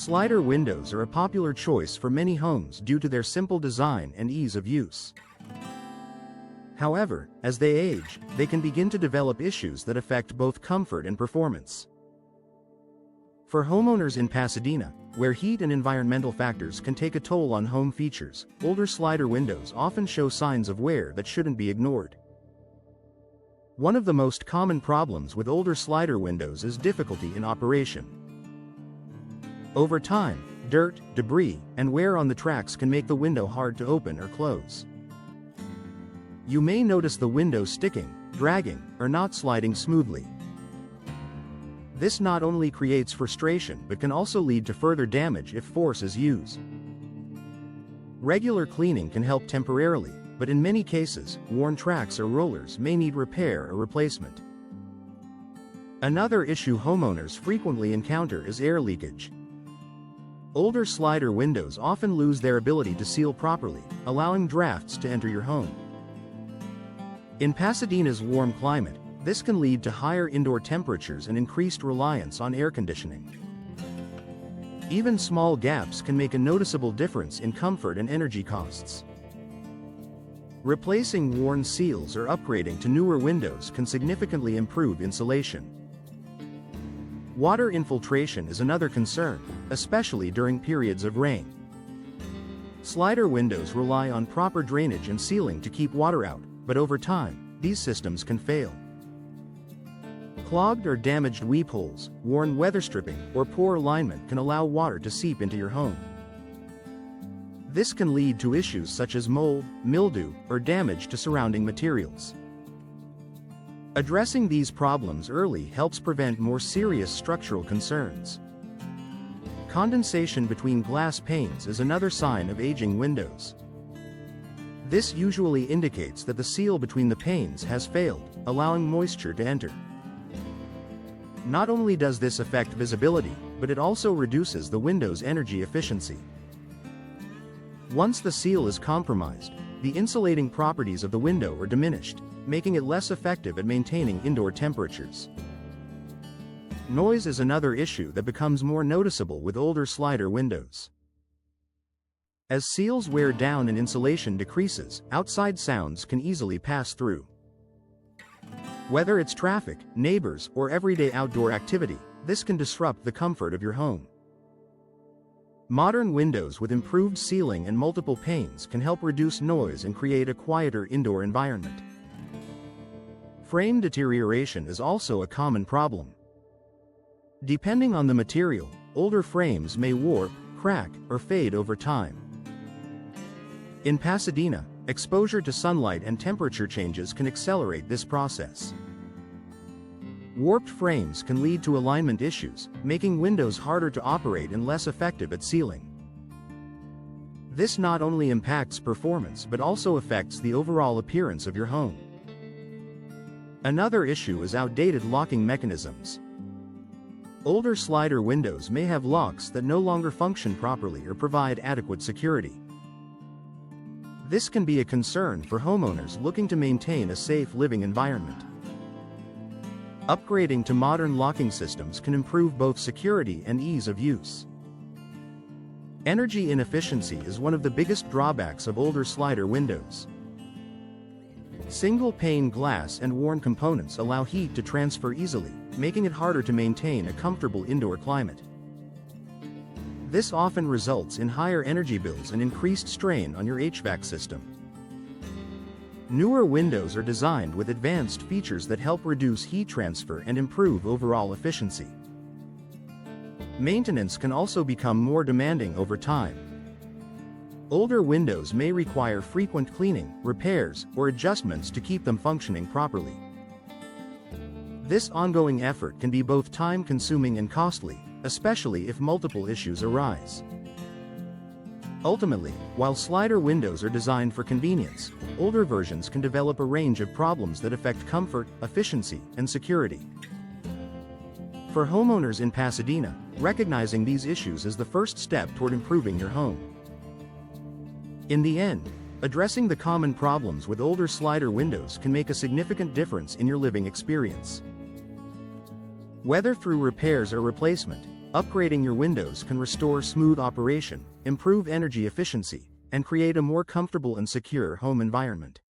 Slider windows are a popular choice for many homes due to their simple design and ease of use. However, as they age, they can begin to develop issues that affect both comfort and performance. For homeowners in Pasadena, where heat and environmental factors can take a toll on home features, older slider windows often show signs of wear that shouldn't be ignored. One of the most common problems with older slider windows is difficulty in operation. Over time, dirt, debris, and wear on the tracks can make the window hard to open or close. You may notice the window sticking, dragging, or not sliding smoothly. This not only creates frustration but can also lead to further damage if force is used. Regular cleaning can help temporarily, but in many cases, worn tracks or rollers may need repair or replacement. Another issue homeowners frequently encounter is air leakage. Older slider windows often lose their ability to seal properly, allowing drafts to enter your home. In Pasadena's warm climate, this can lead to higher indoor temperatures and increased reliance on air conditioning. Even small gaps can make a noticeable difference in comfort and energy costs. Replacing worn seals or upgrading to newer windows can significantly improve insulation. Water infiltration is another concern, especially during periods of rain. Slider windows rely on proper drainage and sealing to keep water out, but over time, these systems can fail. Clogged or damaged weep holes, worn weather stripping, or poor alignment can allow water to seep into your home. This can lead to issues such as mold, mildew, or damage to surrounding materials. Addressing these problems early helps prevent more serious structural concerns. Condensation between glass panes is another sign of aging windows. This usually indicates that the seal between the panes has failed, allowing moisture to enter. Not only does this affect visibility, but it also reduces the window's energy efficiency. Once the seal is compromised, the insulating properties of the window are diminished, making it less effective at maintaining indoor temperatures. Noise is another issue that becomes more noticeable with older slider windows. As seals wear down and insulation decreases, outside sounds can easily pass through. Whether it's traffic, neighbors, or everyday outdoor activity, this can disrupt the comfort of your home. Modern windows with improved sealing and multiple panes can help reduce noise and create a quieter indoor environment. Frame deterioration is also a common problem. Depending on the material, older frames may warp, crack, or fade over time. In Pasadena, exposure to sunlight and temperature changes can accelerate this process. Warped frames can lead to alignment issues, making windows harder to operate and less effective at sealing. This not only impacts performance but also affects the overall appearance of your home. Another issue is outdated locking mechanisms. Older slider windows may have locks that no longer function properly or provide adequate security. This can be a concern for homeowners looking to maintain a safe living environment. Upgrading to modern locking systems can improve both security and ease of use. Energy inefficiency is one of the biggest drawbacks of older slider windows. Single-pane glass and worn components allow heat to transfer easily, making it harder to maintain a comfortable indoor climate. This often results in higher energy bills and increased strain on your HVAC system. Newer windows are designed with advanced features that help reduce heat transfer and improve overall efficiency. Maintenance can also become more demanding over time. Older windows may require frequent cleaning, repairs, or adjustments to keep them functioning properly. This ongoing effort can be both time-consuming and costly, especially if multiple issues arise. Ultimately, while slider windows are designed for convenience, older versions can develop a range of problems that affect comfort, efficiency, and security. For homeowners in Pasadena, recognizing these issues is the first step toward improving your home. In the end, addressing the common problems with older slider windows can make a significant difference in your living experience. Whether through repairs or replacement, Upgrading your windows can restore smooth operation, improve energy efficiency, and create a more comfortable and secure home environment.